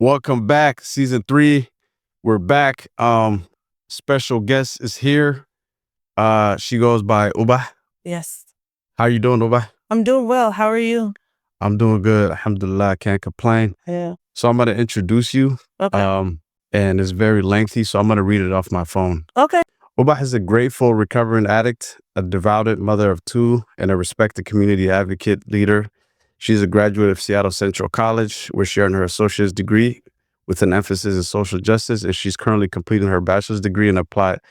Welcome back, season 3. We're back. Special guest is here. She goes by Ubah. Yes. How you doing, Ubah? I'm doing well. How are you? I'm doing good. Alhamdulillah, I can't complain. Yeah. So I'm going to introduce you. Okay. And it's very lengthy, so I'm going to read it off my phone. Okay. Ubah is a grateful recovering addict, a devoted mother of 2, and a respected community advocate leader. She's a graduate of Seattle Central College, where she earned her associate's degree with an emphasis in social justice, and she's currently completing her bachelor's degree in applied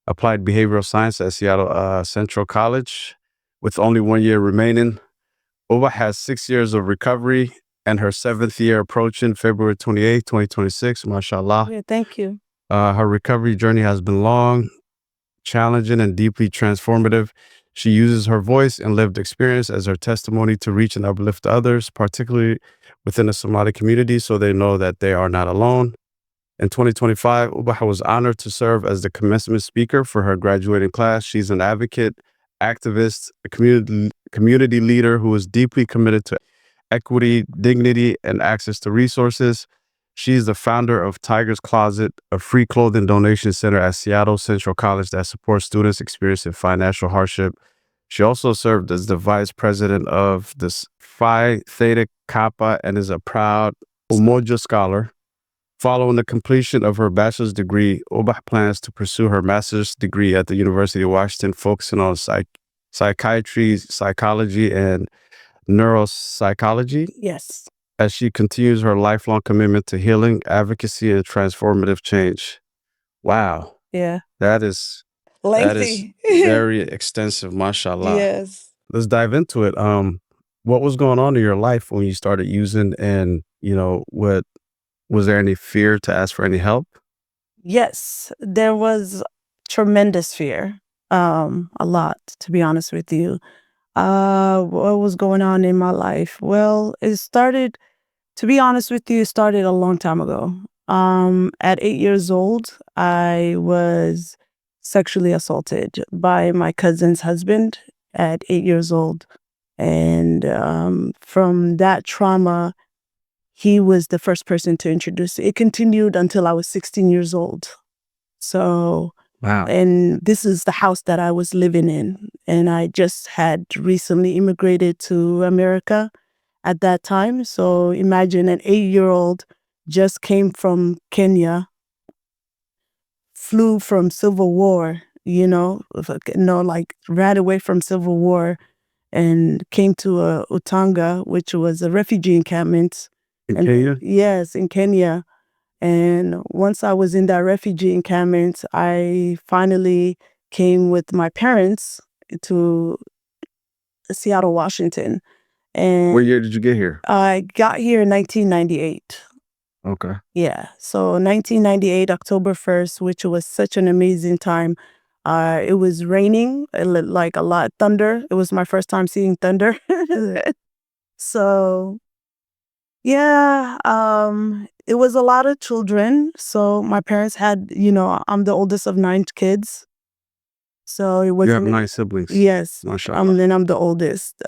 behavioral science at Seattle Central College, with only 1 year remaining. Ubah has 6 years of recovery and her 7th year approaching February 28, 2026. MashaAllah. Yeah, thank you. Her recovery journey has been long, challenging, and deeply transformative. She uses her voice and lived experience as her testimony to reach and uplift others, particularly within the Somali community, so they know that they are not alone. In 2025, Ubah was honored to serve as the commencement speaker for her graduating class. She's an advocate, activist, a community leader who is deeply committed to equity, dignity, and access to resources. She is the founder of Tiger's Closet, a free clothing donation center at Seattle Central College that supports students experiencing financial hardship. She also served as the vice president of the Phi Theta Kappa and is a proud Umoja scholar. Following the completion of her bachelor's degree, Ubah plans to pursue her master's degree at the University of Washington, focusing on psychiatry, psychology, and neuropsychology. Yes. As she continues her lifelong commitment to healing, advocacy, and transformative change. Wow. Yeah. That is Lengthy. very extensive, mashallah. Yes. Let's dive into it. What was going on in your life when you started using, and what was there any fear to ask for any help? Yes, there was tremendous fear. A lot, to be honest with you. What was going on in my life? Well, it started, to be honest with you, it started a long time ago. At 8 years old, I was sexually assaulted by my cousin's husband at 8 years old. And from that trauma, he was the first person to introduce it. It continued until I was 16 years old. So, Wow. and this is the house that I was living in. And I just had recently immigrated to America at that time. So imagine an 8-year-old just came from Kenya, flew from Civil War, ran away from Civil War and came to Utanga, which was a refugee encampment. In Kenya? Yes, in Kenya. And once I was in that refugee encampment, I finally came with my parents to Seattle, Washington. And What year did you get here? I got here in 1998. Okay. Yeah. So 1998, October 1st, which was such an amazing time. It was raining, like a lot, thunder. It was my first time seeing thunder. So, yeah, it was a lot of children. So my parents had, I'm the oldest of 9 kids. So it was. You have 9 siblings? Yes. Mashallah. Then I'm the oldest.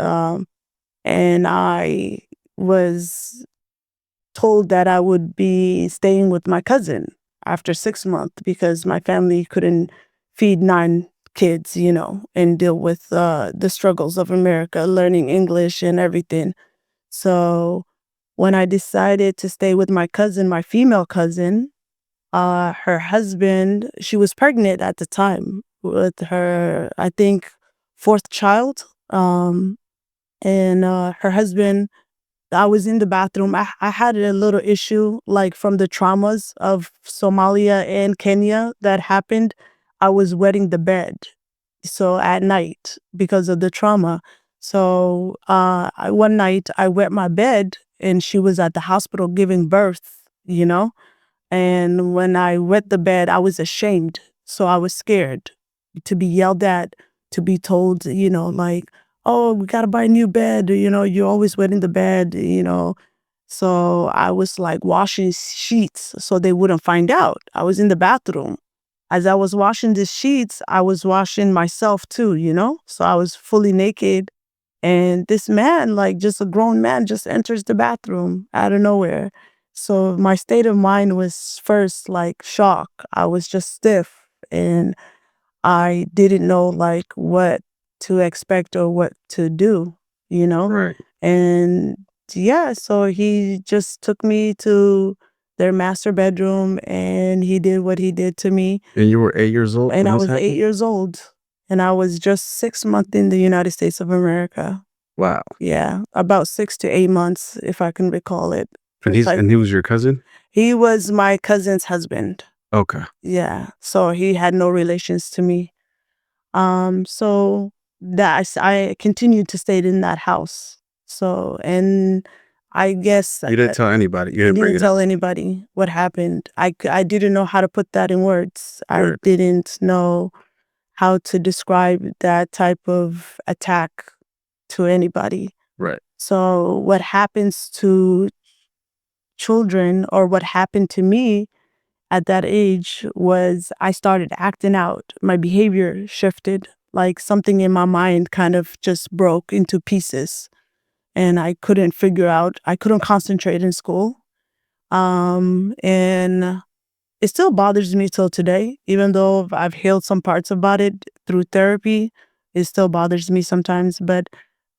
And I was told that I would be staying with my cousin after 6 months because my family couldn't feed 9 kids, and deal with the struggles of America, learning English and everything. So when I decided to stay with my cousin, my female cousin, her husband, she was pregnant at the time with her, I think, 4th child. And her husband, I was in the bathroom. I had a little issue, like from the traumas of Somalia and Kenya that happened. I was wetting the bed. So at night because of the trauma. So one night I wet my bed and she was at the hospital giving birth, And when I wet the bed, I was ashamed. So I was scared to be yelled at, to be told, oh, we got to buy a new bed. You're always wetting the bed, So I was like washing sheets so they wouldn't find out. I was in the bathroom. As I was washing the sheets, I was washing myself too, So I was fully naked. And this man, like just a grown man, just enters the bathroom out of nowhere. So my state of mind was first like shock. I was just stiff and I didn't know like what to expect or what to do, you know? Right. And yeah, so he just took me to their master bedroom and he did what he did to me. And you were 8 years old And when I this was 8 happened? years old and I was just 6 months in the United States of America. Wow. Yeah, about 6 to 8 months, if I can recall it. And he was your cousin? He was my cousin's husband. Okay. Yeah, so he had no relations to me. So I continued to stay in that house. So, and I guess You didn't tell anybody. You I didn't bring didn't it up. tell anybody what happened. I didn't know how to put that in words. I Right. didn't know how to describe that type of attack to anybody. Right. So what happens to children or what happened to me at that age was I started acting out. My behavior shifted, like something in my mind kind of just broke into pieces. And I couldn't concentrate in school. And it still bothers me till today, even though I've healed some parts about it through therapy. It still bothers me sometimes, but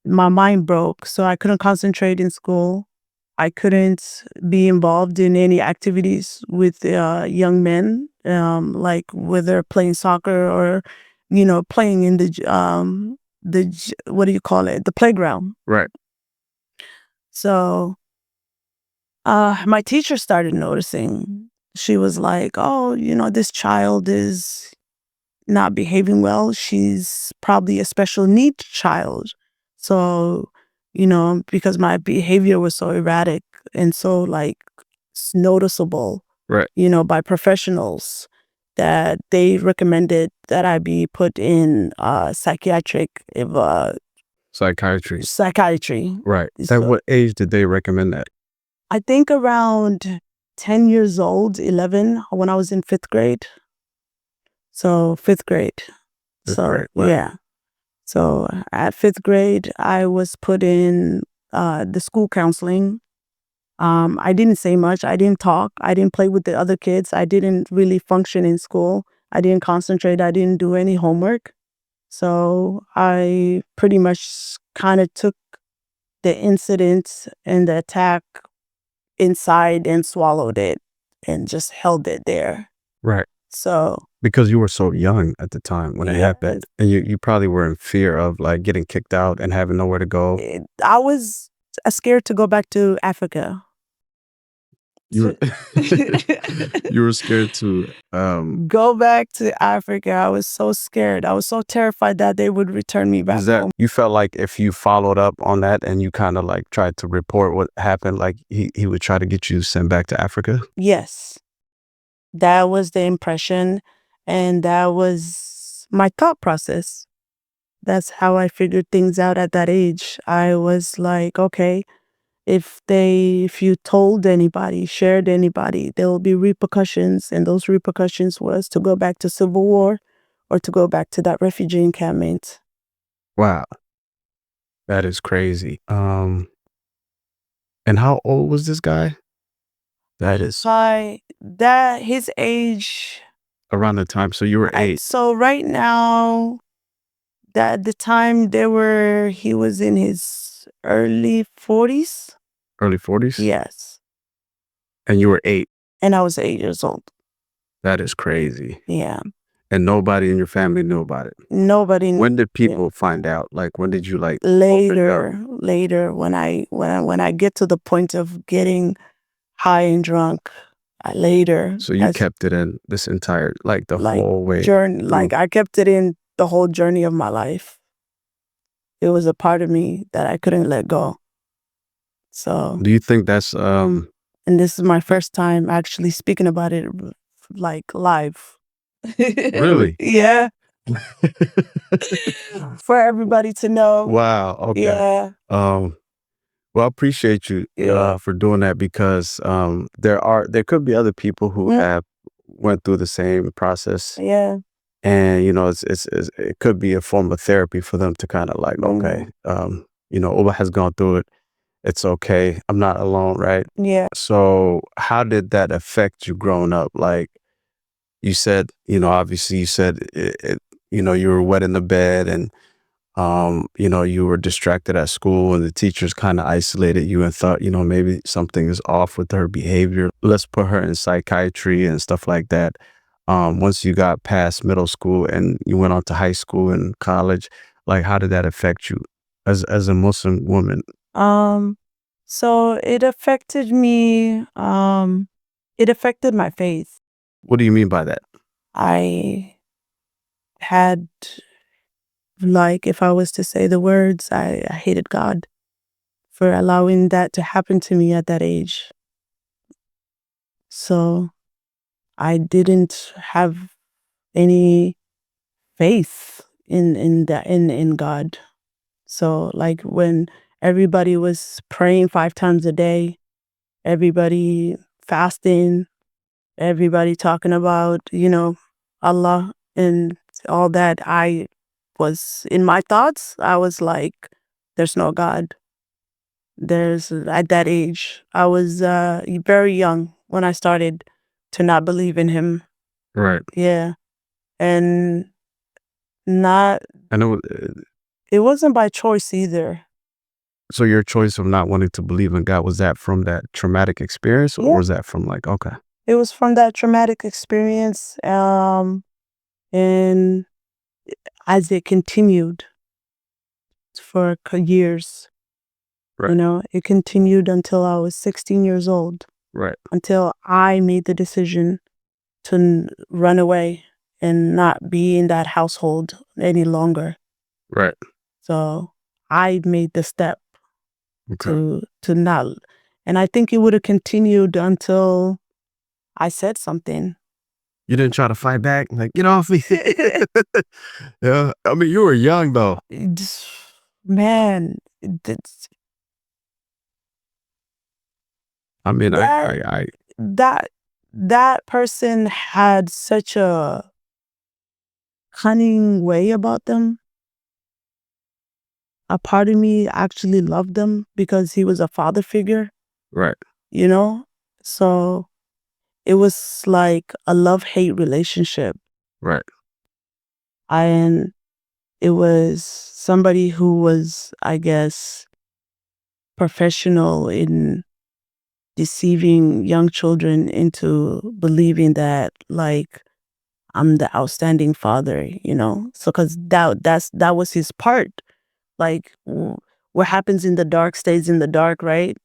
my mind broke. So I couldn't concentrate in school. I couldn't be involved in any activities with young men, like whether playing soccer or, playing in what do you call it? The playground. Right. So my teacher started noticing. She was like, "Oh, this child is not behaving well. She's probably a special needs child." So, because my behavior was so erratic and so like noticeable, Right. by professionals, that they recommended that I be put in Psychiatry. psychiatry. Right. At So what age did they recommend that? I think around 10 years old, 11, when I was in 5th grade. So 5th grade. So Right. yeah. So at 5th grade, I was put in the school counseling. I didn't say much. I didn't talk. I didn't play with the other kids. I didn't really function in school. I didn't concentrate. I didn't do any homework. So I pretty much kind of took the incident and the attack inside and swallowed it and just held it there. Right. So Because you were so young at the time when it yeah, happened, and you probably were in fear of like getting kicked out and having nowhere to go. I was scared to go back to Africa. You were you were scared to Go back to Africa. I was so scared. I was so terrified that they would return me back is that home. you felt like if you followed up on that and you kind of like tried to report what happened, like he would try to get you sent back to Africa? Yes, that was the impression, and that was my thought process. That's how I figured things out at that age. I was like, okay, if you told anybody, shared anybody, there will be repercussions, and those repercussions was to go back to civil war or to go back to that refugee encampment. Wow, that is crazy. And how old was this guy? That is His age. around the time. So you were 8, So right now, that at the time he was in his early 40s. early 40s, Yes, and you were 8. and I was 8 years old. That is crazy. Yeah, And nobody in your family knew about it. nobody. When did Yeah. people find out? Like, when did you like open up? Later, when I get to the point of getting high and drunk, later, So you kept it in this entire, like the like whole way journey, through. like I kept it in the whole journey of my life. It was a part of me that I couldn't let go. So, Do you think that's and this is my first time actually speaking about it, like live. really? Yeah, for everybody to know. Wow. Okay. Yeah, Well, I appreciate you yeah. for doing that because there could be other people who have went through the same process, Yeah. and it could be a form of therapy for them to kind of like, okay, Ubah has gone through it, it's okay. I'm not alone, right? Yeah. So how did that affect you growing up? Like you said, obviously you said you were wet in the bed and you were distracted at school and the teachers kind of isolated you and thought, maybe something is off with her behavior. Let's put her in psychiatry and stuff like that. Once you got past middle school and you went on to high school and college, like how did that affect you as a Muslim woman? Um, so it affected me. It affected my faith. What do you mean by that? I had, like, if I was to say the words, I hated God for allowing that to happen to me at that age. So I didn't have any faith in God. So like when everybody was praying 5 times a day, everybody fasting, everybody talking about, Allah and all that, I was in my thoughts, I was like, there's no God. At that age, I was very young when I started to not believe in him. Right. Yeah. And not, I know. it wasn't by choice either. So your choice of not wanting to believe in God, was that from that traumatic experience or Yeah. was that from like, okay, It was from that traumatic experience. And as it continued for years, right, it continued until I was 16 years old, right, until I made the decision to run away and not be in that household any longer. right. So I made the step Okay. to not, and I think it would have continued until I said something. You didn't try to fight back, like, get off me. Yeah. I mean, you were young though. Man, that's, I mean, that that that person had such a cunning way about them. A part of me actually loved him because he was a father figure, right, you know? So it was like a love-hate relationship. right, And it was somebody who was, I guess, professional in deceiving young children into believing that, like, I'm the outstanding father, So, because that was his part. Like, what happens in the dark stays in the dark, right?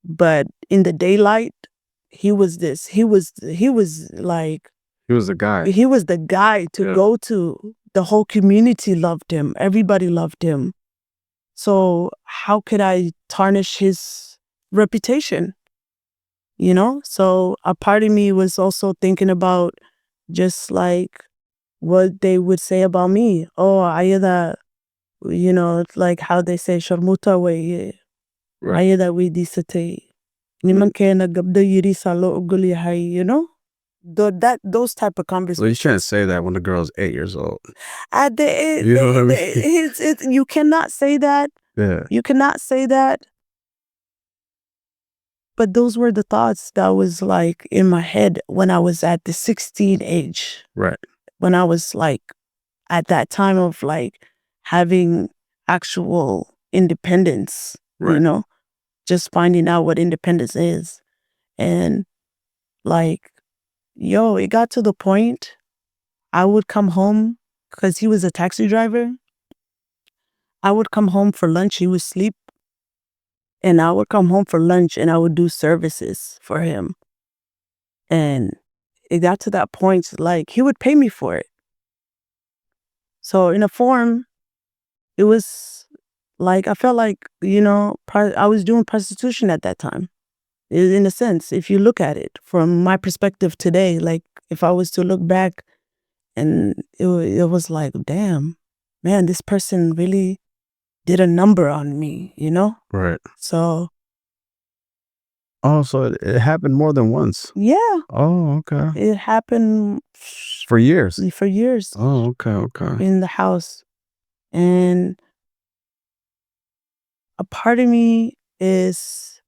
But in the daylight, he was this. He was like, he was the guy. he was the guy to Yeah. go to. The whole community loved him. Everybody loved him. So how could I tarnish his reputation? So a part of me was also thinking about just like what they would say about me. Oh, ayada, it's like how they say sharmuta way. Right. Ayada we disate. Nimankena gabda yiri salo ugul yahay. Those type of So you conversations. shouldn't say that when the girl's 8 years old. At the You know what I mean? you cannot say that. Yeah. You cannot say that. But those were the thoughts that was like in my head when I was at the 16 age. Right. When I was like at that time of like having actual independence, Right. just finding out what independence is. And like, it got to the point I would come home because he was a taxi driver. I would come home for lunch, he would sleep. And I would come home for lunch and I would do services for him. And it got to that point, like, he would pay me for it. So in a form, it was like, I felt like, I was doing prostitution at that time. In a sense, if you look at it from my perspective today, like if I was to look back and it was like, damn, man, this person really did a number on me, Right. So Oh, so it happened more than once. yeah, Oh, okay. it happened For years. for years Oh, okay, okay. in the house. And a part of me is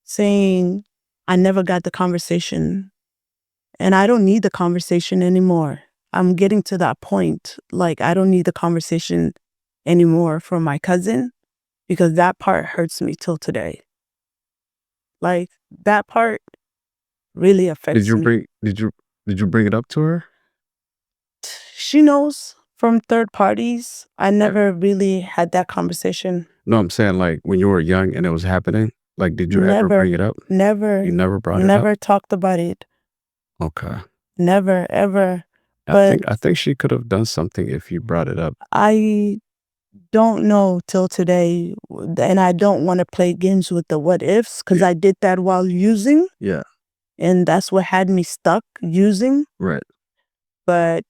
saying, I never got the conversation and I don't need the conversation anymore. I'm getting to that point. Like, I don't need the conversation anymore from my cousin because that part hurts me till today. Like, that part really affects me. Did you bring it up to her? She knows from third parties. I never really had that conversation. No, I'm saying like when you were young and it was happening, like did you ever bring it up? Never, You never brought it up? never talked about it. Okay. Never, ever. I think she could have done something if you brought it up. I don't know till today, and I don't want to play games with the what ifs because I did that while using, Yeah. and that's what had me stuck using. Right. But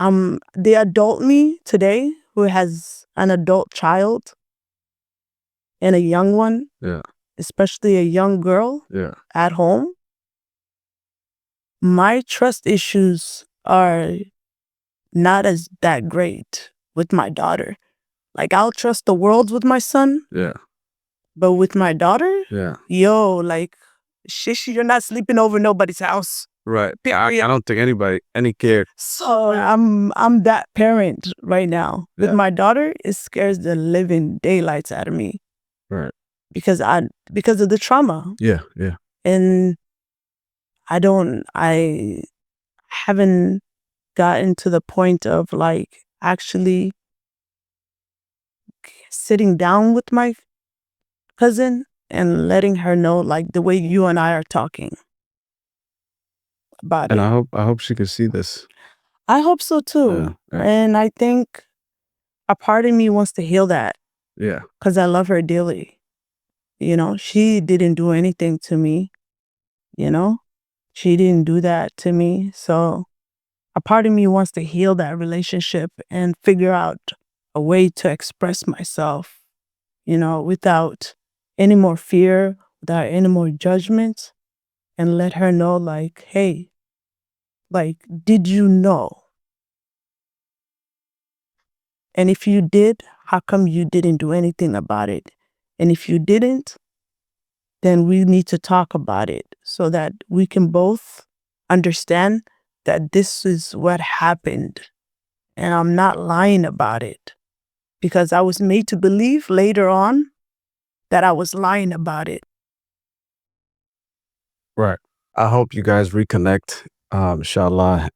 the adult me today who has an adult child and a young one, Yeah. especially a young girl Yeah. at home, my trust issues are not as that great with my daughter. Like, I'll trust the world with my son, Yeah. but with my daughter, Yeah. like, shish, you're not sleeping over nobody's house. Right. I don't think any kid. So I'm that parent right now. With my daughter, it scares the living daylights out of me. Right. Because of the trauma. Yeah. Yeah. And I haven't gotten to the point of like actually sitting down with my cousin and letting her know like the way you and I are talking about And it. I hope she can see this. I hope so too. Yeah. And I think a part of me wants to heal that. Yeah. Because I love her dearly. You know, she didn't do anything to me. You know, she didn't do that to me. So a part of me wants to heal that relationship and figure out a way to express myself, you know, without any more fear, without any more judgment, and let her know, like, hey, like, did you know? And if you did, how come you didn't do anything about it? And if you didn't, then we need to talk about it so that we can both understand that this is what happened. And I'm not lying about it because I was made to believe later on that I was lying about it. Right. I hope you guys reconnect. Inshallah,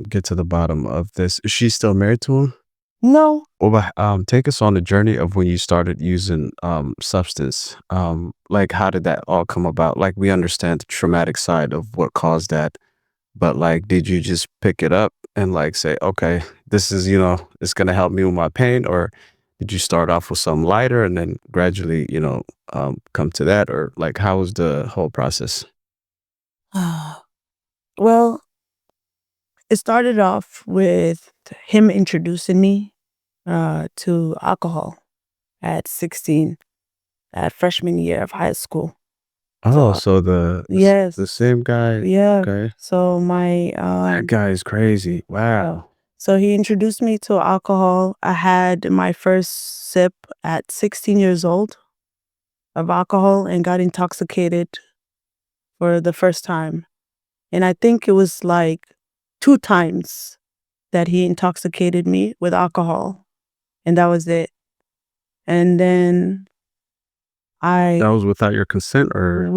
get to the bottom of this. Is she still married to him? No. Ubah, take us on the journey of when you started using substance. Like how did that all come about? Like we understand the traumatic side of what caused that, but like did you just pick it up and like say, okay, this is, it's gonna help me with my pain, or did you start off with something lighter and then gradually, come to that, or like how was the whole process? Well, it started off with him introducing me to alcohol at 16, at freshman year of high school. Oh, so Yes. the same guy. Yeah. Okay. So my That guy is crazy. Wow. so he introduced me to alcohol. I had my first sip at 16 years old of alcohol and got intoxicated for the first time. And I think it was like 2 times that he intoxicated me with alcohol. And that was it. And then That was without your consent, or?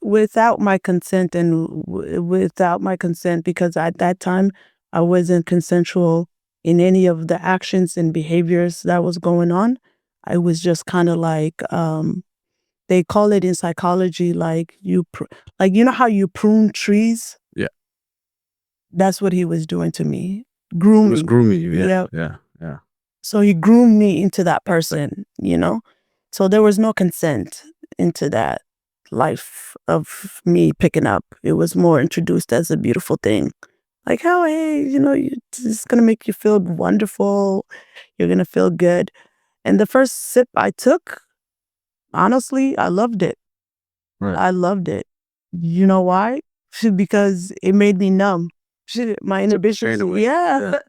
without my consent and without my consent, because at that time I wasn't consensual in any of the actions and behaviors that was going on. I was just kind of like they call it in psychology like like you know how you prune trees? Yeah. That's what he was doing to me. He Grooming. was grooming you. Yeah. Yeah. Yeah. So he groomed me into that person, you know? So there was no consent into that life of me picking up. It was more introduced as a beautiful thing. Like, oh, hey, it's going to make you feel wonderful. You're going to feel good. And the first sip I took, honestly, I loved it. Right. I loved it. You know why? Because it made me numb. My inhibitions. Yeah.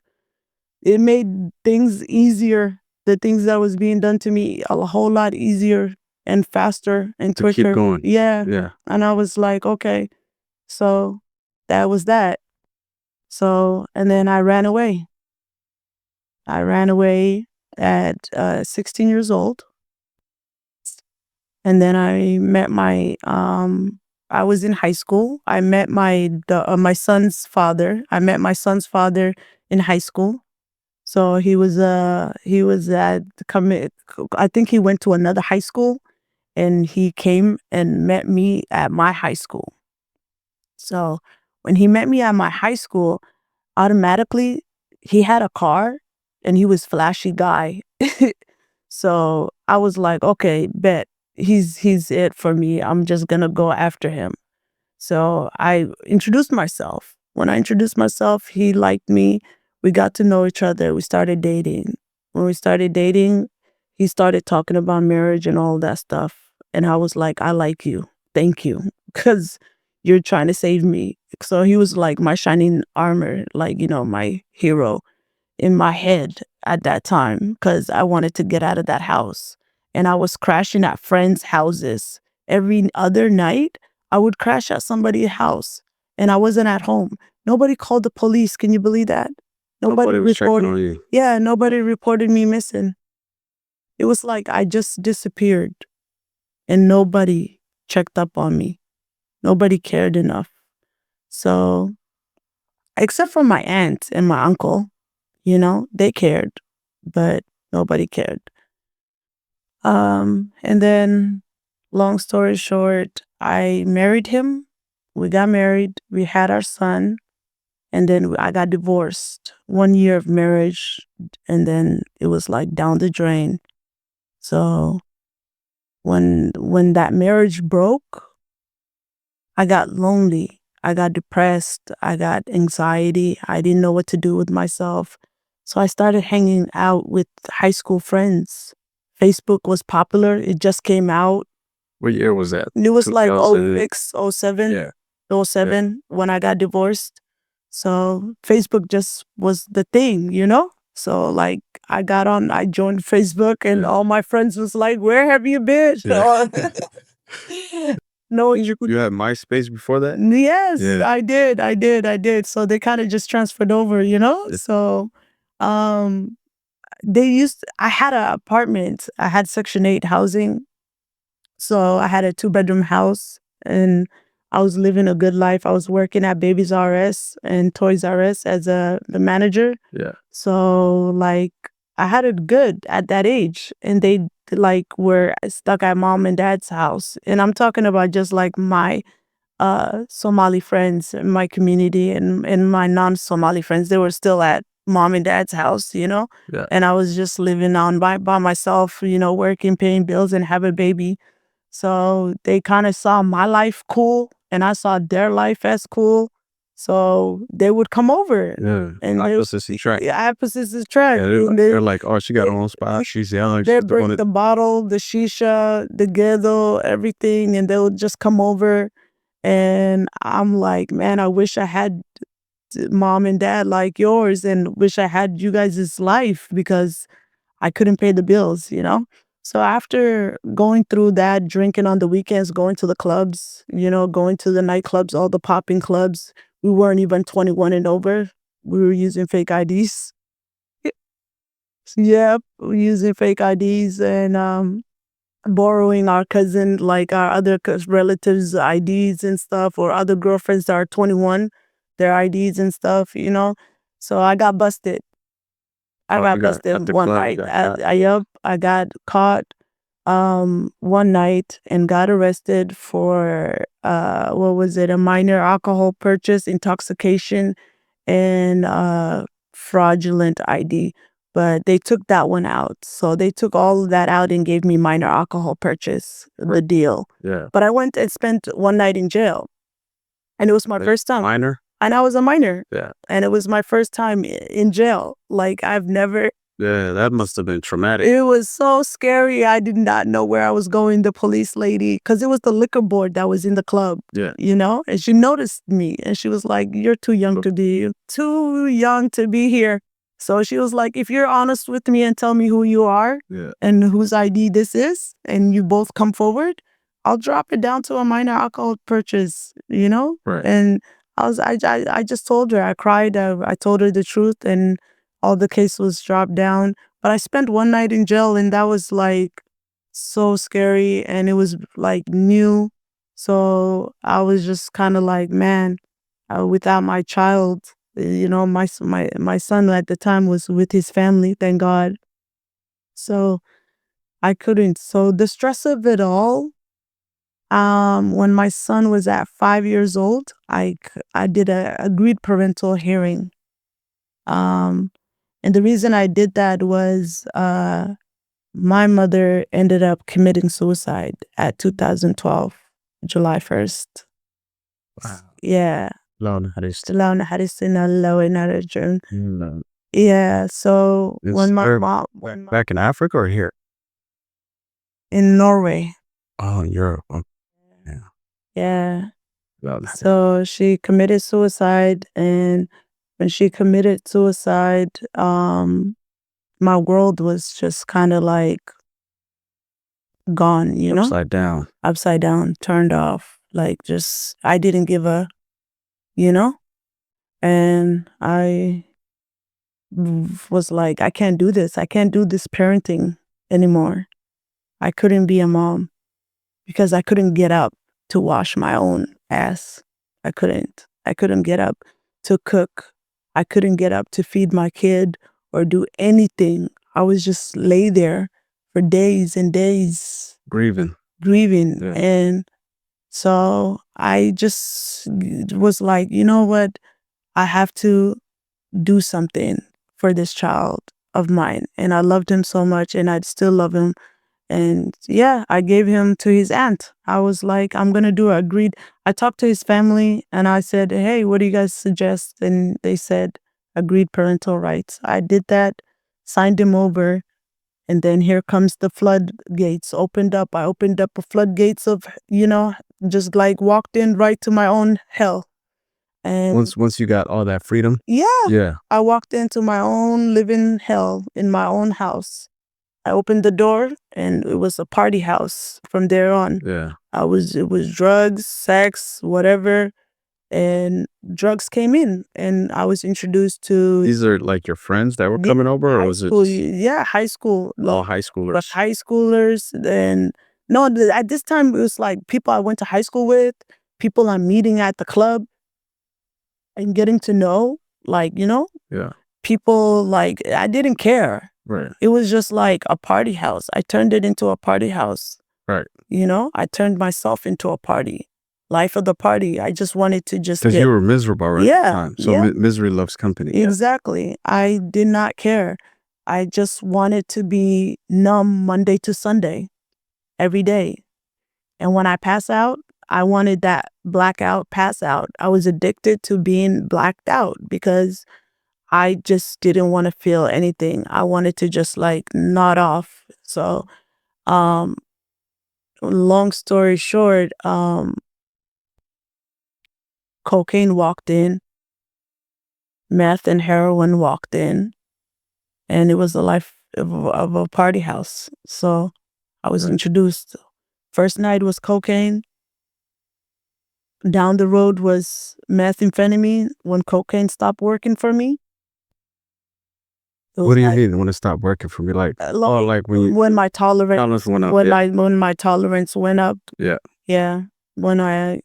It made things easier the things that was being done to me a whole lot easier and faster and To quicker. keep going. Yeah. Yeah. And I was like, okay. So that was that. So, and then I ran away. I ran away at 16 years old. And then I met I was in high school. I met my son's father. I met my son's father in high school. So he was at I think he went to another high school, and he came and met me at my high school. So when he met me at my high school, automatically he had a car and he was flashy guy. So I was like, okay, bet he's it for me. I'm just gonna go after him. So I introduced myself. When I introduced myself, he liked me. We got to know each other. We started dating. When we started dating, he started talking about marriage and all that stuff. And I was like, I like you. Thank you. Because you're trying to save me. So he was like my shining armor, like, my hero in my head at that time, because I wanted to get out of that house. And I was crashing at friends' houses. Every other night, I would crash at somebody's house and I wasn't at home. Nobody called the police. Can you believe that? Nobody was checking on you. Yeah, nobody reported me missing. It was like I just disappeared and nobody checked up on me. Nobody cared enough. So, except for my aunt and my uncle, they cared, but nobody cared. And then, long story short, I married him. We got married. We had our son. And then I got divorced. 1 year of marriage. And then it was like down the drain. So when that marriage broke, I got lonely. I got depressed. I got anxiety. I didn't know what to do with myself. So I started hanging out with high school friends. Facebook was popular. It just came out. What year was that? It was like 2000. 06, 07, Yeah. 07 when I got divorced. So Facebook just was the thing, So like I joined Facebook and all my friends was like, where have you been? Yeah. No, You had MySpace before that? yes, Yeah. I did. So they kind of just transferred over, So I had an apartment. I had Section 8 housing. So I had a 2-bedroom house and I was living a good life. I was working at Babies R Us and Toys R Us as the manager. Yeah. So like I had it good at that age, and they like were stuck at mom and dad's house. And I'm talking about just like my Somali friends in my community and my non-Somali friends. They were still at mom and dad's house, Yeah. And I was just living on by myself, working, paying bills, and have a baby. So they kind of saw my life cool, and I saw their life as cool. So they would come over. Yeah. And Opposites attract. opposites attract. Yeah, they're like, oh, she got her own spot. She's young. They She's bring doing it. the bottle, the shisha, the ghetto, everything, and they would just come over. And I'm like, man, I wish I had mom and dad like yours, and wish I had you guys' life, because I couldn't pay the bills, So after going through that, drinking on the weekends, going to the clubs, going to the nightclubs, all the popping clubs, we weren't even 21 and over. We were using fake IDs. Yep, we using fake IDs and borrowing our cousin, like our other relatives' IDs and stuff, or other girlfriends that are 21, their IDs and stuff, So I got busted. I got busted one night. I got caught one night and got arrested for what was it? A minor alcohol purchase, intoxication, and fraudulent ID. But they took that one out. So they took all of that out and gave me minor alcohol purchase, the deal. Yeah. But I went and spent one night in jail. And it was my first time. Minor? And I was a minor. Yeah. And it was my first time in jail. Like I've never. Yeah, that must have been traumatic. It was so scary. I did not know where I was going. The police lady, because it was the liquor board that was in the club. Yeah. And she noticed me and she was like, "You're too young to be here." So she was like, if you're honest with me and tell me who you are and whose ID this is, and you both come forward, I'll drop it down to a minor alcohol purchase, Right. And I just told her, I cried, I told her the truth, and all the case was dropped down. But I spent one night in jail, and that was like so scary, and it was like new. So I was just kind of like, man, without my child, my son at the time was with his family, thank God. So I couldn't. So the stress of it all, when my son was at 5 years old, I did a agreed parental hearing. Um, and the reason I did that was my mother ended up committing suicide at 2012, July 1st. Wow. Yeah. Launa Harris. Launa Harris in June. No. Yeah. So It's when my where- mom Back in Africa or here? in Norway. Oh, in Europe. Okay. Yeah. Launa Harris. So she committed suicide, and when she committed suicide, my world was just kind of like gone, upside down, turned off. Like just I didn't give a, and I was like, I can't do this. I can't do this parenting anymore. I couldn't be a mom because I couldn't get up to wash my own ass. I couldn't. I couldn't get up to cook. I couldn't get up to feed my kid or do anything. I was just lay there for days and days Grieving. grieving. And so I just was like, you know what? I have to do something for this child of mine. And I loved him so much, and I still love him. And yeah, I gave him to his aunt. I was like, I'm going to do it. Agreed. I talked to his family and I said, hey, what do you guys suggest? And they said, agreed parental rights. I did that, signed him over. And then here comes the floodgates opened up. I opened up the floodgates of, just like walked in right to my own hell. And Once you got all that freedom? Yeah. I walked into my own living hell in my own house. I opened the door and it was a party house from there on. Yeah. It was drugs, sex, whatever. And drugs came in and I was introduced to. These are like your friends that were coming over, or was it? Yeah, high school. All high schoolers. But high schoolers. And no, at this time it was like people I went to high school with, people I'm meeting at the club and getting to know, like, Yeah. people like, I didn't care. Right. It was just like a party house. I turned it into a party house. Right. I turned myself into a party. Life of the party. I just wanted to just because you were miserable at the time. So misery loves company. Exactly. I did not care. I just wanted to be numb Monday to Sunday, every day. And when I pass out, I wanted that blackout pass out. I was addicted to being blacked out because I just didn't want to feel anything. I wanted to just like nod off. So, long story short, cocaine walked in, meth and heroin walked in, and it was the life of a party house. So I was introduced. First night was cocaine. Down the road was methamphetamine when cocaine stopped working for me. What do you mean when it stopped working for me? Like, like when my tolerance went up. When my tolerance went up. Yeah. Yeah. When it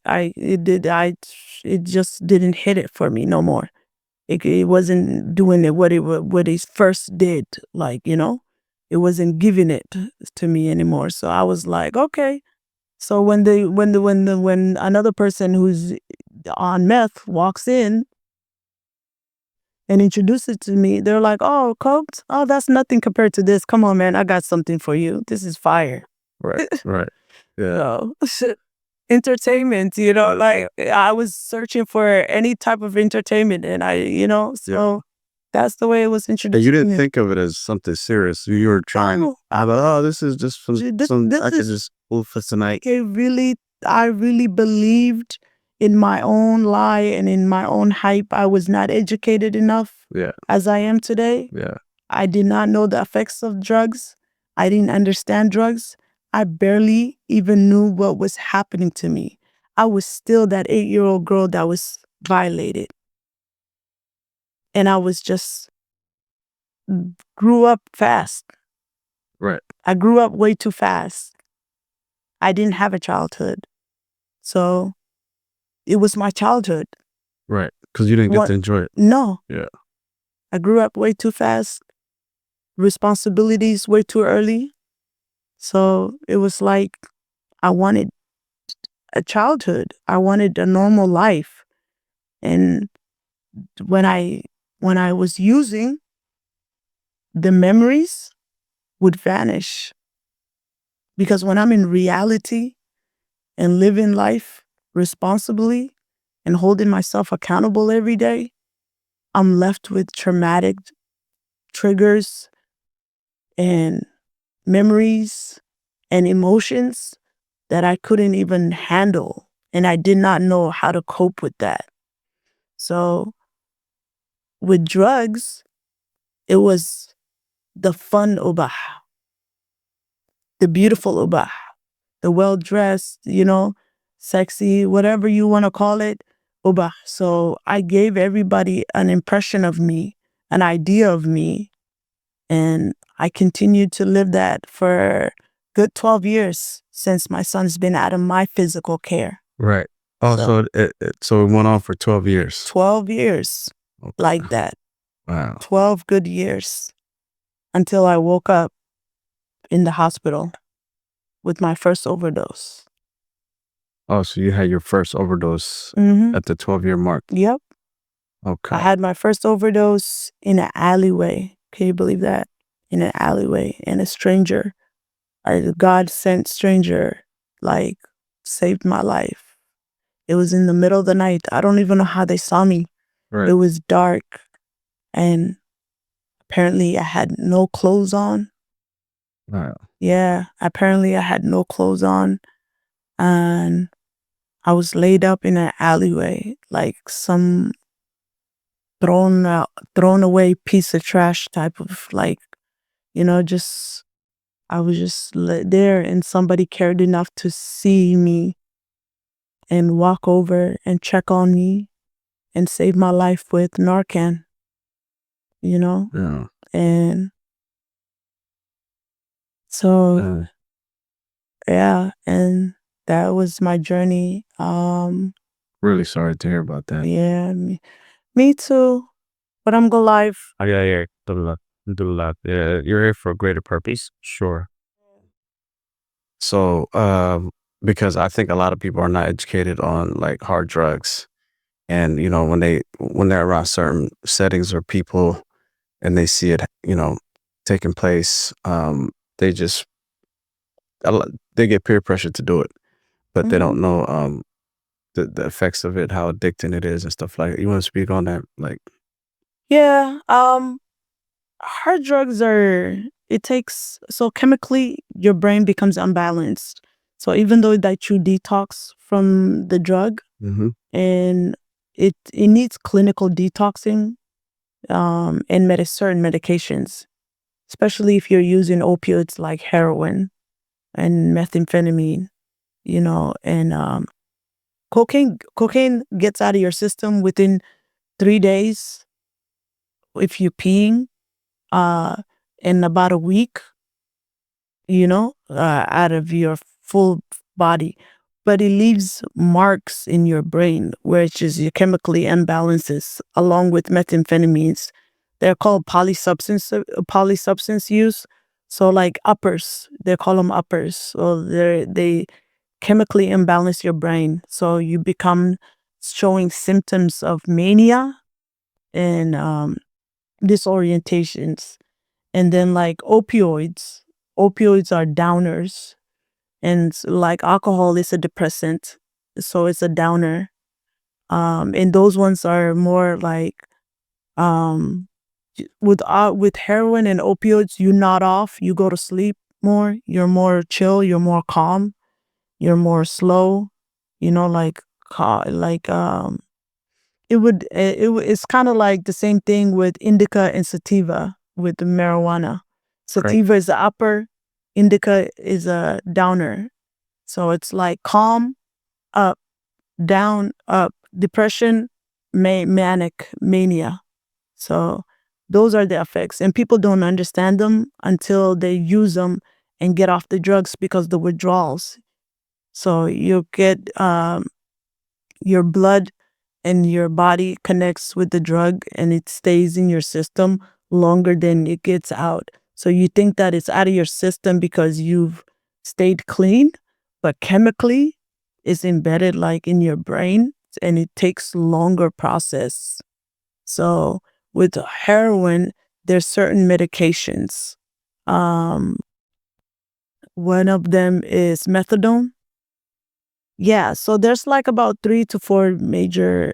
just didn't hit it for me no more. It wasn't doing it what it first did. Like, it wasn't giving it to me anymore. So I was like, okay. So when another person who's on meth walks in and introduces it to me, they're like, oh, coke? Oh, that's nothing compared to this. Come on, man. I got something for you. This is fire. Right. Right. Yeah. So, entertainment, like I was searching for any type of entertainment and so that's the way it was introduced. And you didn't think of it as something serious. You were trying, this is just I could just move for tonight. I really believed in my own lie and in my own hype, I was not educated enough Yeah. as I am today. Yeah. I did not know the effects of drugs. I didn't understand drugs. I barely even knew what was happening to me. I was still that 8-year-old girl that was violated. And I was just grew up fast. Right. I grew up way too fast. I didn't have a childhood. So it was my childhood. Right. Because you didn't get What? to enjoy it. No. Yeah. I grew up way too fast. Responsibilities way too early. So it was like I wanted a childhood. I wanted a normal life. And when I was using, the memories would vanish. Because when I'm in reality and living life responsibly and holding myself accountable every day, I'm left with traumatic triggers and memories and emotions that I couldn't even handle. And I did not know how to cope with that. So with drugs, it was the fun Ubah, the beautiful Ubah, the well-dressed, sexy, whatever you want to call it, Ubah. So I gave everybody an impression of me, an idea of me, and I continued to live that for good 12 years since my son's been out of my physical care. Right. Oh, So so it went on for 12 years. 12 years Okay. like that. Wow. 12 good years until I woke up in the hospital with my first overdose. Oh, so you had your first overdose Mm-hmm. at the 12-year mark. Yep. Okay. I had my first overdose in an alleyway. Can you believe that? In an alleyway. And a stranger, a God-sent stranger, saved my life. It was in the middle of the night. I don't even know how they saw me. Right. It was dark. And apparently I had no clothes on. Wow. Yeah, apparently I had no clothes on. And I was laid up in an alleyway, like some thrown away piece of trash type of just I was just there, and somebody cared enough to see me and walk over and check on me and save my life with Narcan, Yeah. and so Uh, yeah, and that was my journey. really sorry to hear about that. Yeah, me too, but I'm gonna live. Yeah, yeah. Do a lot. Yeah, you're here for a greater purpose. Sure. So, because I think a lot of people are not educated on like hard drugs, and when they're around certain settings or people, and they see it, taking place, they just they get peer pressure to do it, but they don't know the effects of it, how addicting it is, and stuff like that. You want to speak on that, like? Yeah, hard drugs so chemically your brain becomes unbalanced. So even though that you detox from the drug, Mm-hmm. and it needs clinical detoxing, and certain medications, especially if you're using opioids like heroin and methamphetamine, and cocaine gets out of your system within 3 days if you're peeing, in about a week, out of your full body. But it leaves marks in your brain, which is your chemically imbalances, along with methamphetamines. They're called polysubstance use. So like uppers, they call them uppers. So they chemically imbalance your brain. So you become showing symptoms of mania and disorientations. And then like opioids are downers, and like alcohol is a depressant, so it's a downer. And those ones are more like with heroin and opioids, you nod off, you go to sleep more, you're more chill, you're more calm, you're more slow, like it's kind of like the same thing with indica and sativa with the marijuana. Sativa is the upper, indica is a downer. So it's like calm, up, down, up, depression, manic, mania. So those are the effects. And people don't understand them until they use them and get off the drugs because the withdrawals. So you get your blood and your body connects with the drug and it stays in your system longer than it gets out. So you think that it's out of your system because you've stayed clean, but chemically it's embedded like in your brain and it takes longer process. So with heroin, there's certain medications. Um, one of them is methadone. Yeah, so there's like about 3 to 4 major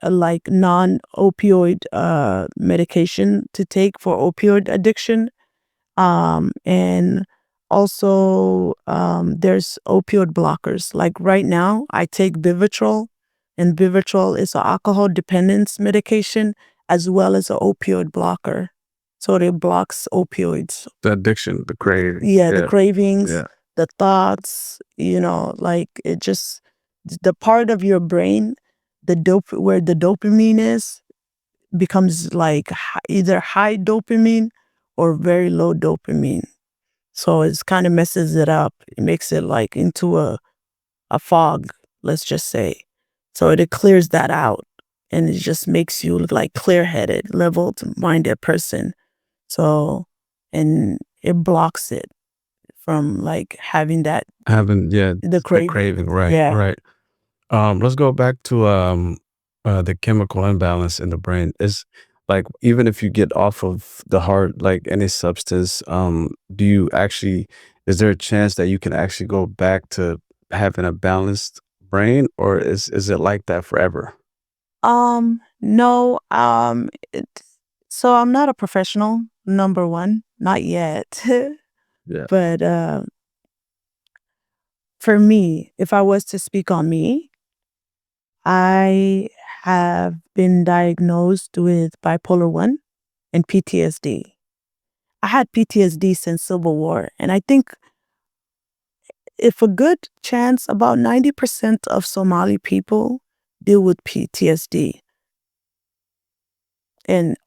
like non-opioid medication to take for opioid addiction. And also there's opioid blockers. Like right now, I take Vivitrol, and Vivitrol is an alcohol dependence medication as well as an opioid blocker. So it blocks opioids. The addiction, the craving. Yeah, the cravings, Yeah. the thoughts, like it just, the part of your brain, where the dopamine is, becomes like either high dopamine or very low dopamine. So it's kind of messes it up. It makes it like into a fog, let's just say. So it clears that out and it just makes you look like clear-headed, level-minded person. So, and it blocks it from like having that, the craving. Right. Yeah. Right. Let's go back to the chemical imbalance in the brain. Is like, even if you get off of the hard, like any substance, do you actually, is there a chance that you can actually go back to having a balanced brain, or is it like that forever? No, so I'm not a professional, number one, not yet. Yeah. But for me, if I was to speak on me, I have been diagnosed with bipolar 1 and PTSD. I had PTSD since Civil War, and I think if a good chance, about 90% of Somali people deal with PTSD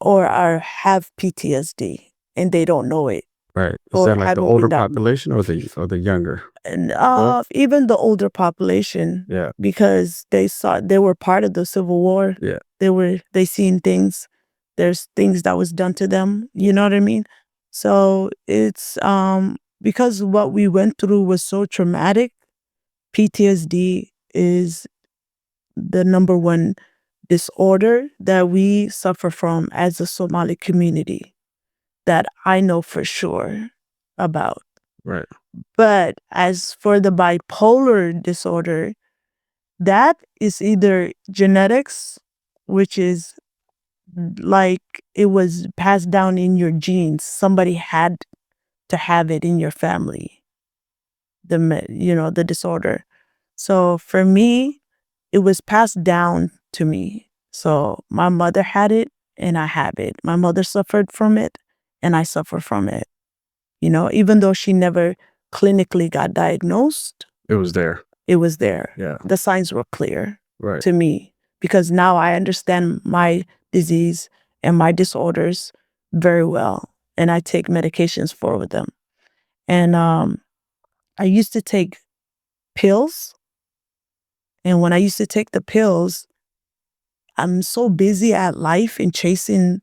or have PTSD and they don't know it. Right. Is Or that like the haven't older been that, population or the younger? and Both? even the older population, Yeah. because they were part of the Civil War. Yeah. They seen things. There's things that was done to them. You know what I mean? So it's because what we went through was so traumatic. PTSD is the number one disorder that we suffer from as a Somali community that I know for sure about. Right. But as for the bipolar disorder, that is either genetics, which is like it was passed down in your genes. Somebody had to have it in your family, the disorder. So for me, it was passed down to me. So my mother had it and I have it. My mother suffered from it and I suffer from it. Even though she never clinically got diagnosed, It was there. it was there. Yeah. The signs were clear Right. to me because now I understand my disease and my disorders very well. And I take medications for them. And I used to take pills. And when I used to take the pills, I'm so busy at life and chasing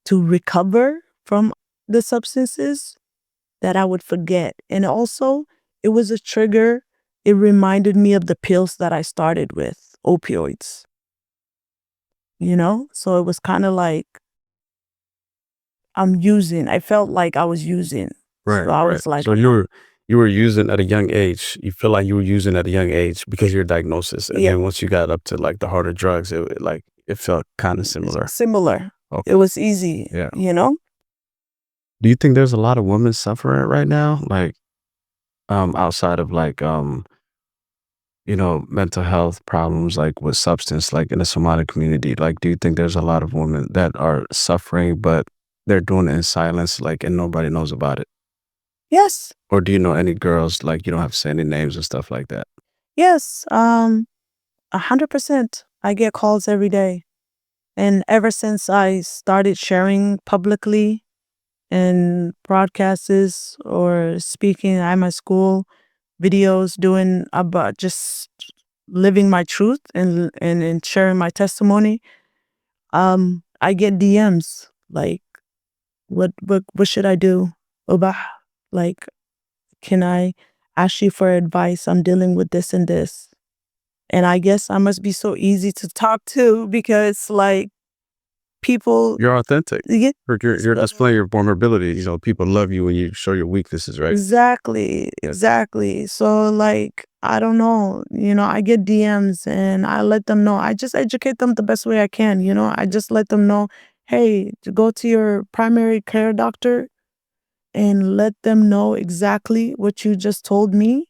to recover from the substances that I would forget. And also, it was a trigger. It reminded me of the pills that I started with, opioids. So it was kind of like I felt like I was using. Right. So I Right. was like, So you were using at a young age. You feel like you were using at a young age because of your diagnosis, and Yeah. then once you got up to like the harder drugs, it felt kind of similar. Similar. Okay. It was easy. Yeah. Do you think there's a lot of women suffering right now, like outside of like mental health problems like with substance, like in the Somali community? Like, do you think there's a lot of women that are suffering, but they're doing it in silence, like, and nobody knows about it? Yes. Or do you know any girls, like, you don't have to say any names and stuff like that? Yes. 100%. I get calls every day. And ever since I started sharing publicly in broadcasts or speaking at my school, videos doing about just living my truth and sharing my testimony, I get DMs like, what should I do? Ubah, like, can I ask you for advice? I'm dealing with this and this. And I guess I must be so easy to talk to because like people You're authentic. get You're displaying your vulnerability. People love you when you show your weaknesses, right? exactly. So like I don't know, I get DMs and I let them know. I just educate them the best way I can, I just let them know, hey, to go to your primary care doctor and let them know exactly what you just told me.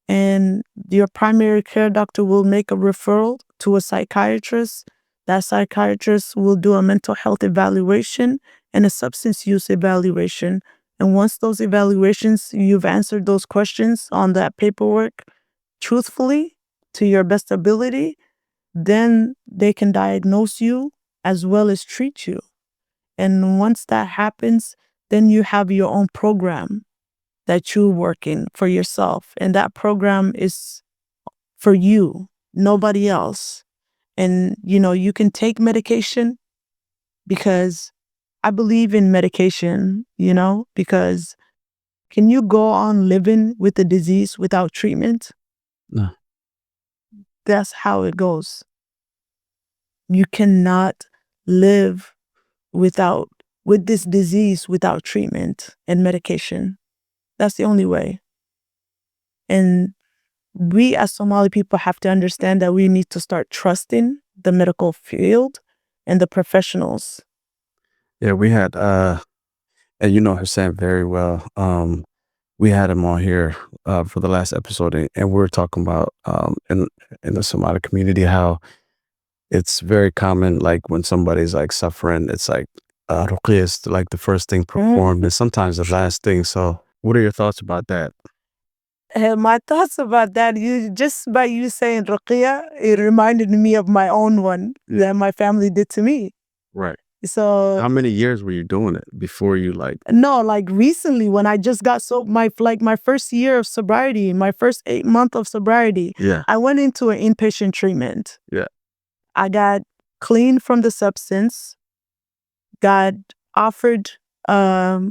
And your primary care doctor will make a referral to a psychiatrist. That psychiatrist will do a mental health evaluation and a substance use evaluation. And once those evaluations, you've answered those questions on that paperwork truthfully to your best ability, then they can diagnose you as well as treat you. And once that happens, then you have your own program that you're working for yourself. And that program is for you, nobody else. And, you can take medication because I believe in medication, because can you go on living with the disease without treatment? No. That's how it goes. You cannot live with this disease without treatment and medication. That's the only way. And we as Somali people have to understand that we need to start trusting the medical field and the professionals. Yeah, we had and you know Hassan very well. We had him on here for the last episode, and we were talking about in the Somali community how it's very common, like when somebody's like suffering, it's like ruqya is like the first thing performed, and sometimes the last thing. So, what are your thoughts about that? And my thoughts about that, just by you saying ruqya, it reminded me of my own one that my family did to me. Right. So How many years were you doing it before you like? no, like recently when I just got my first year of sobriety, my first 8 months of sobriety, Yeah. I went into an inpatient treatment. Yeah. I got clean from the substance, got offered a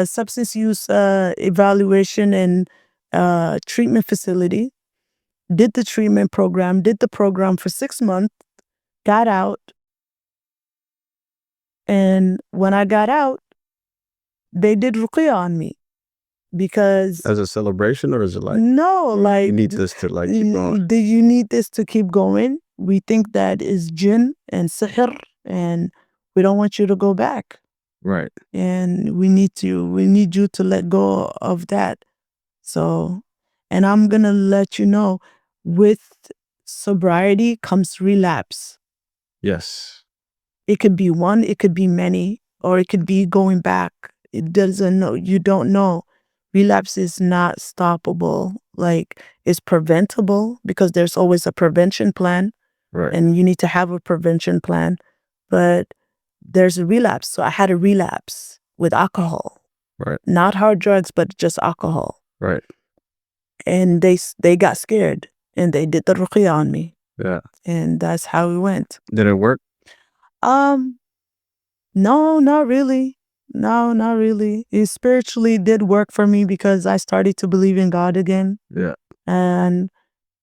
substance use evaluation and treatment facility, did the treatment program, did the program for 6 months, got out. And when I got out, they did ruqya on me because As a celebration, or is it like no, like you need this to like keep going? do you need this to keep going? We think that is jinn and sihr, and we don't want you to go back. Right. And we need you to let go of that. So, and I'm gonna let you know, with sobriety comes relapse. Yes. It could be one, it could be many, or it could be going back. It doesn't know. You don't know. Relapse is not stoppable. Like, it's preventable because there's always a prevention plan, Right. and you need to have a prevention plan. But there's a relapse. So I had a relapse with alcohol. Right. Not hard drugs, but just alcohol. Right. And they got scared and they did the ruqya on me. Yeah. And that's how it went. Did it work? No, not really. No, not really. It spiritually did work for me because I started to believe in God again. Yeah.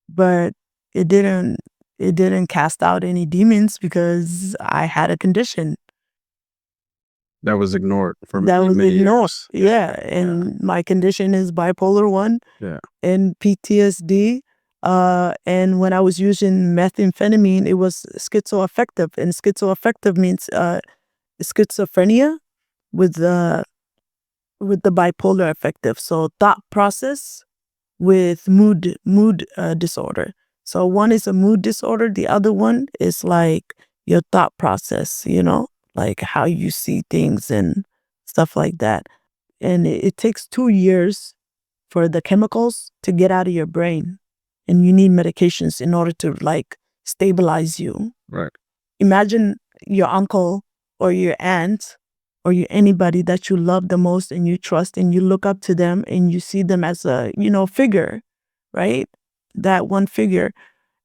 But it didn't cast out any demons because I had a condition That was ignored for that was many ignored. years. Yeah. And my condition is bipolar 1 Yeah. and PTSD. And when I was using methamphetamine, it was schizoaffective. And schizoaffective means schizophrenia with the bipolar affective. So thought process with mood disorder. So one is a mood disorder. The other one is like your thought process, like how you see things and stuff like that. And it takes 2 years for the chemicals to get out of your brain. And you need medications in order to like stabilize you. Right. Imagine your uncle or your aunt or anybody that you love the most and you trust and you look up to them and you see them as a, figure, right? That one figure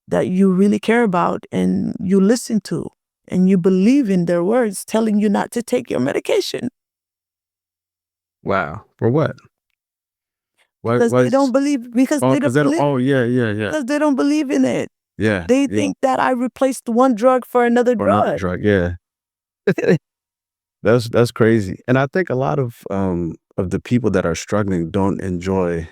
that you really care about and you listen to and you believe in their words telling you not to take your medication. Wow. For what? Because they don't believe, because Oh, they because don't they don't. believe, Oh, yeah, yeah, yeah, because they don't believe in it. yeah. They Yeah. think that I replaced one drug for another Or another drug. drug. Yeah. That's crazy. And I think a lot of the people that are struggling don't enjoy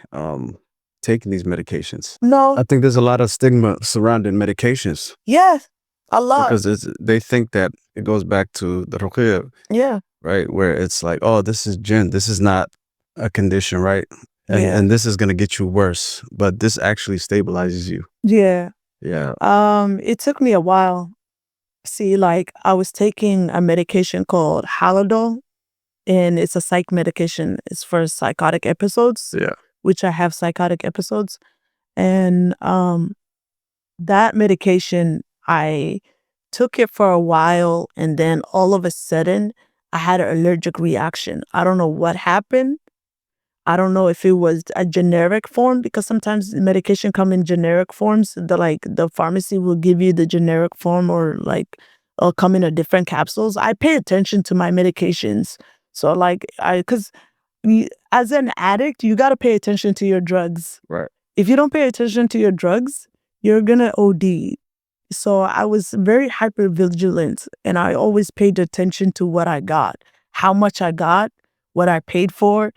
taking these medications. No, I think there's a lot of stigma surrounding medications yes, a lot. because they think that it goes back to the ruqyah, Yeah, right? Where it's like, oh, this is jinn. This is not a condition, right? yeah, And this is gonna get you worse, but this actually stabilizes you. yeah. Yeah. It took me a while. See, like I was taking a medication called Halidol, and it's a psych medication. It's for psychotic episodes, Yeah. which I have psychotic episodes. And that medication, I took it for a while, and then all of a sudden, I had an allergic reaction. I don't know what happened. I don't know if it was a generic form because sometimes the medication come in generic forms. The pharmacy will give you the generic form or like it'll come in a different capsules. I pay attention to my medications. So because as an addict, you got to pay attention to your drugs. Right. If you don't pay attention to your drugs, you're gonna OD. So I was very hyper vigilant and I always paid attention to what I got, how much I got, what I paid for,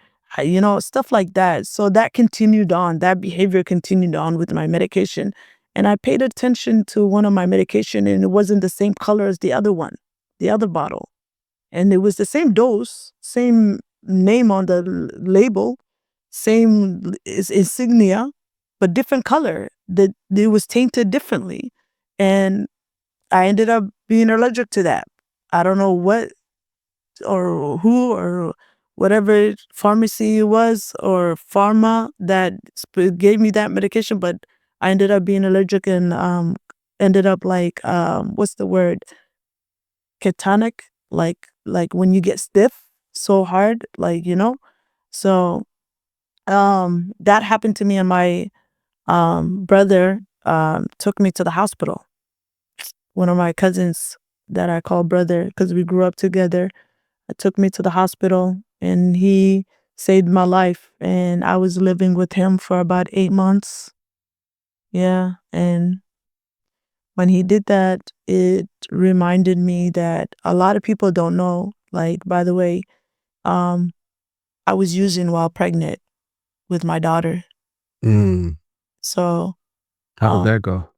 stuff like that. So that continued on, that behavior continued on with my medication. And I paid attention to one of my medication and it wasn't the same color as the other one, the other bottle. And it was the same dose, same name on the label, same insignia, but different color. That it was tainted differently. And I ended up being allergic to that. I don't know what or who or whatever pharmacy it was or pharma that gave me that medication, but I ended up being allergic and ended up like what's the word? Ketonic, like when you get stiff so hard, So that happened to me and my brother took me to the hospital. One of my cousins that I call brother because we grew up together took me to the hospital and he saved my life. And I was living with him for about 8 months. Yeah. And when he did that, it reminded me that a lot of people don't know. Like, by the way, um, I was using while pregnant with my daughter. Mm. So How did um, that go?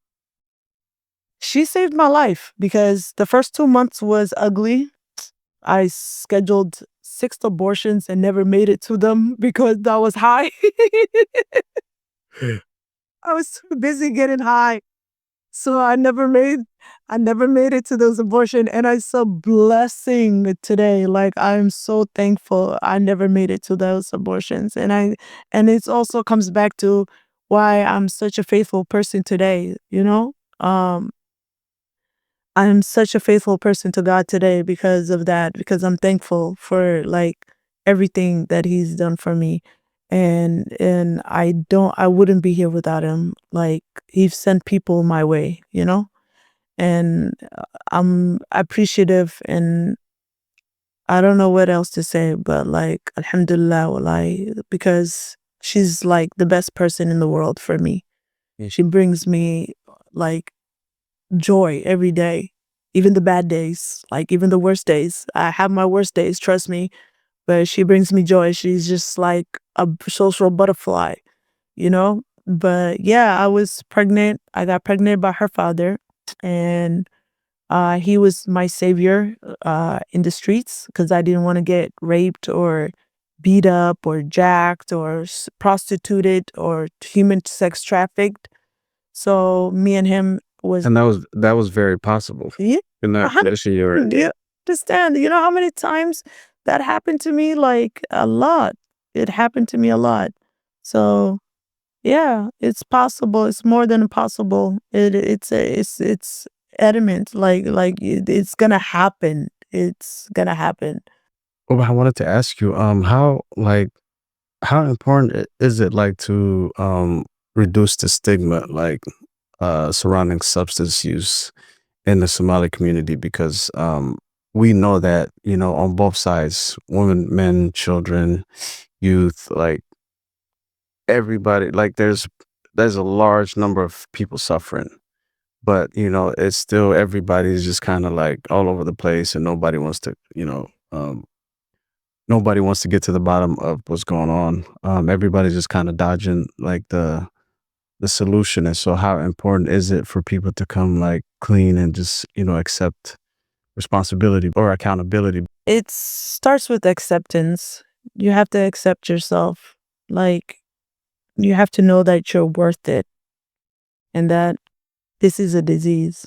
she saved my life because the first 2 months was ugly. I scheduled 6 abortions and never made it to them because I was high. I was too busy getting high. So I never made it to those abortion and I saw blessing today. Like I'm so thankful I never made it to those abortions. And it also comes back to why I'm such a faithful person today, Um I'm such a faithful person to God today because of that, because I'm thankful for like everything that he's done for me. And I wouldn't be here without him. Like he's sent people my way, And I'm appreciative and I don't know what else to say, but like alhamdulillah wallahi, because she's like the best person in the world for me. She brings me like joy every day, even the bad days, like even the worst days. I have my worst days, trust me, but she brings me joy. She's just like a social butterfly, But yeah, I was pregnant. I got pregnant by her father, and he was my savior in the streets because I didn't want to get raped or beat up or jacked or prostituted or human sex trafficked. So me and him was, And that was very possible yeah, in that 100. condition you were in. You understand? You know how many times that happened to me? Like a lot. It happened to me a lot. So yeah, it's possible. It's more than possible. It's adamant. It's gonna happen. It's gonna happen. Oh, I wanted to ask you, how important is it like to reduce the stigma surrounding substance use in the Somali community? Because we know that, on both sides, women, men, children, youth, like everybody, like there's a large number of people suffering. But it's still everybody's just kind of like all over the place, and nobody wants to get to the bottom of what's going on. Everybody's just kind of dodging like the solution. And so, how important is it for people to come like clean and just accept responsibility or accountability? It starts with acceptance. You have to accept yourself. Like you have to know that you're worth it and that this is a disease.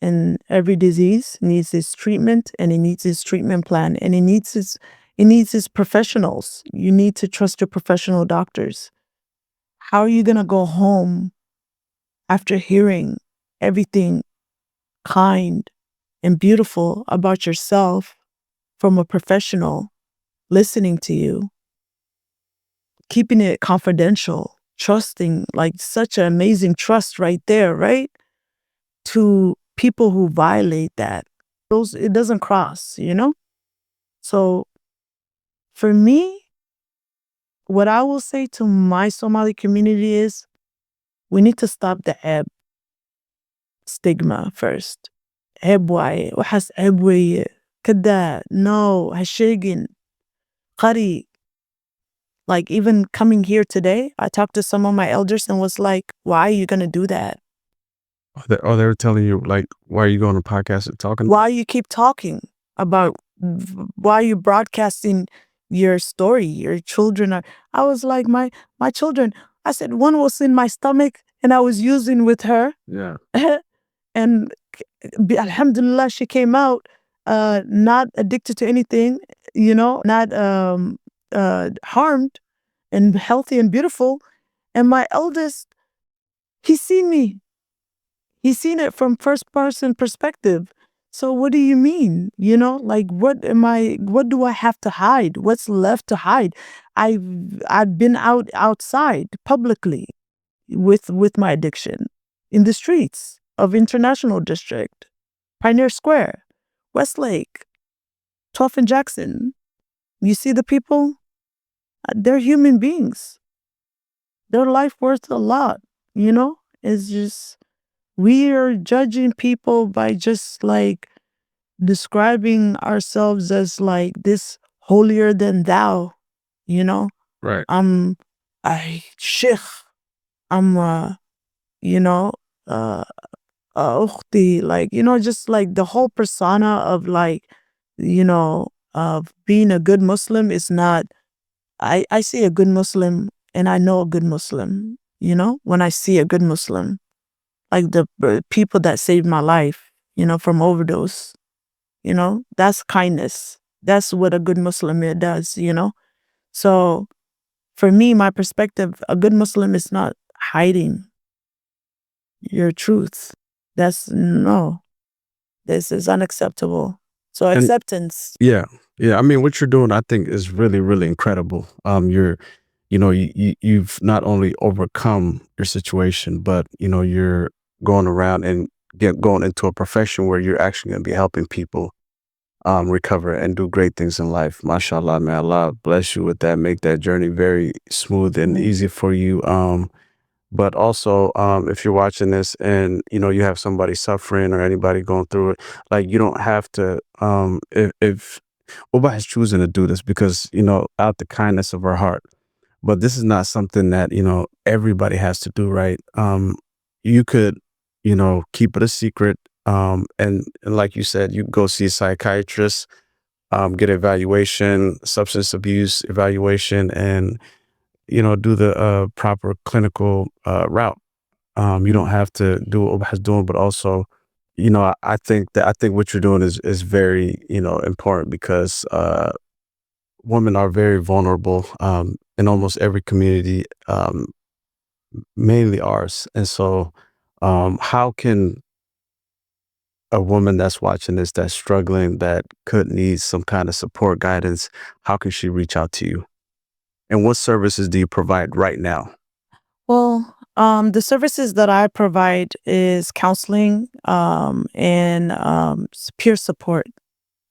And every disease needs its treatment and it needs its treatment plan and it needs its professionals. You need to trust your professional doctors. How are you gonna go home after hearing everything kind and beautiful about yourself from a professional listening to you, keeping it confidential, trusting, like such an amazing trust right there, right? To people who violate that. It doesn't cross, you know? So for me, what I will say to my Somali community is we need to stop the ebb stigma first. عيب واي وحس عيب وي كده no هالشيقين قري. Like even coming here today, I talked to some of my elders and was like, why are you gonna do that? They were telling you like, why are you going to podcast and talking? Why you keep talking about why you broadcasting your story? Your children are, I was like, my children, I said one was in my stomach and I was using with her. Yeah. And alhamdulillah, she came out not addicted to anything, not harmed and healthy and beautiful. And my eldest, he's seen me. He's seen it from first person perspective. So what do you mean? Like what do I have to hide? What's left to hide? I've been outside publicly with my addiction in the streets of International District, Pioneer Square, Westlake, 12th and Jackson. You see the people? They're human beings. Their life worth a lot, It's just we are judging people by just like describing ourselves as like this holier than thou, you know? Right. I'm a sheikh. I'm you know, uh ukhti, like, just like the whole persona of like, of being a good Muslim is not, I see a good Muslim and I know a good Muslim, when I see a good Muslim, like the people that saved my life, from overdose, that's kindness. That's what a good Muslim does. So for me, my perspective, a good Muslim is not hiding your truth. No, this is unacceptable. So And acceptance. yeah, yeah. I mean, what you're doing, I think, is really, really incredible. You've not only overcome your situation, but you're going around and going into a profession where you're actually going to be helping people recover and do great things in life. Mashallah, may Allah bless you with that. Make that journey very smooth and easy for you. But also, if you're watching this and you have somebody suffering or anybody going through it, like you don't have to. If Ubah is choosing to do this because out the kindness of her heart, but this is not something that everybody has to do, right? You could keep it a secret, and like you said, you go see a psychiatrist, get evaluation, substance abuse evaluation, and do the proper clinical route. You don't have to do what Ubah is doing, but also, I think what you're doing is very important because women are very vulnerable in almost every community, mainly ours. And so, how can a woman that's watching this, that's struggling, that could need some kind of support, guidance, how can she reach out to you? And what services do you provide right now? Well, the services that I provide is counseling and peer support.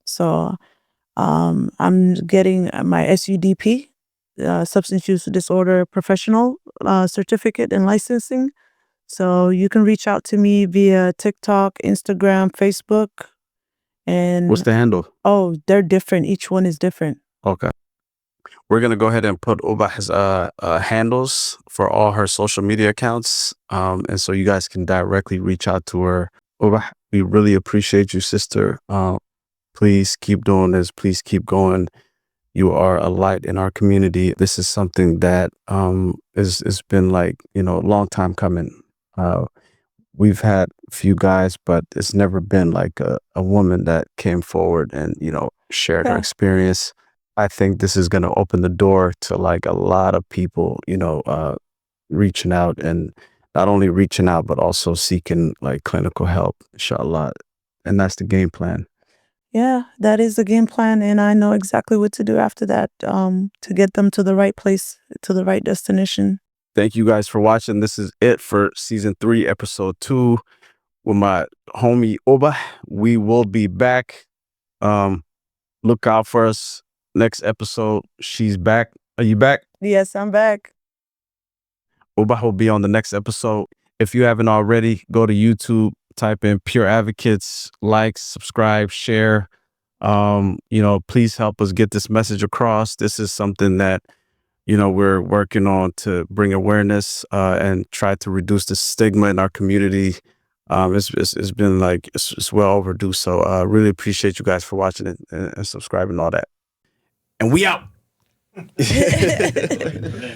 So I'm getting my SUDP, substance use disorder professional certificate and licensing. So you can reach out to me via TikTok, Instagram, Facebook, What's and the handle? they're different. Each one is different. Okay. We're gonna go ahead and put Ubah's handles for all her social media accounts, and so you guys can directly reach out to her. Ubah, we really appreciate you, sister. Please keep doing this. Please keep going. You are a light in our community. This is something that is been like a long time coming. Uh, we've had a few guys, but it's never been like a woman that came forward and shared her Yeah. experience. I think this is going to open the door to like a lot of people, reaching out, and not only reaching out, but also seeking like clinical help, inshallah. And that's the game plan. Yeah, that is the game plan, and I know exactly what to do after that to get them to the right place, to the right destination. Thank you guys for watching. This is it for season 3, episode 2 with my homie Ubah. We will be back. Look out for us next episode. She's back. Are you back? Yes, I'm back. Ubah will be on the next episode. If you haven't already, go to YouTube, type in Pure Advocates, like, subscribe, share. Please help us get this message across. This is something that we're working on to bring awareness and try to reduce the stigma in our community. It's been like it's well overdue. So really appreciate you guys for watching it and subscribing and all that. And we out.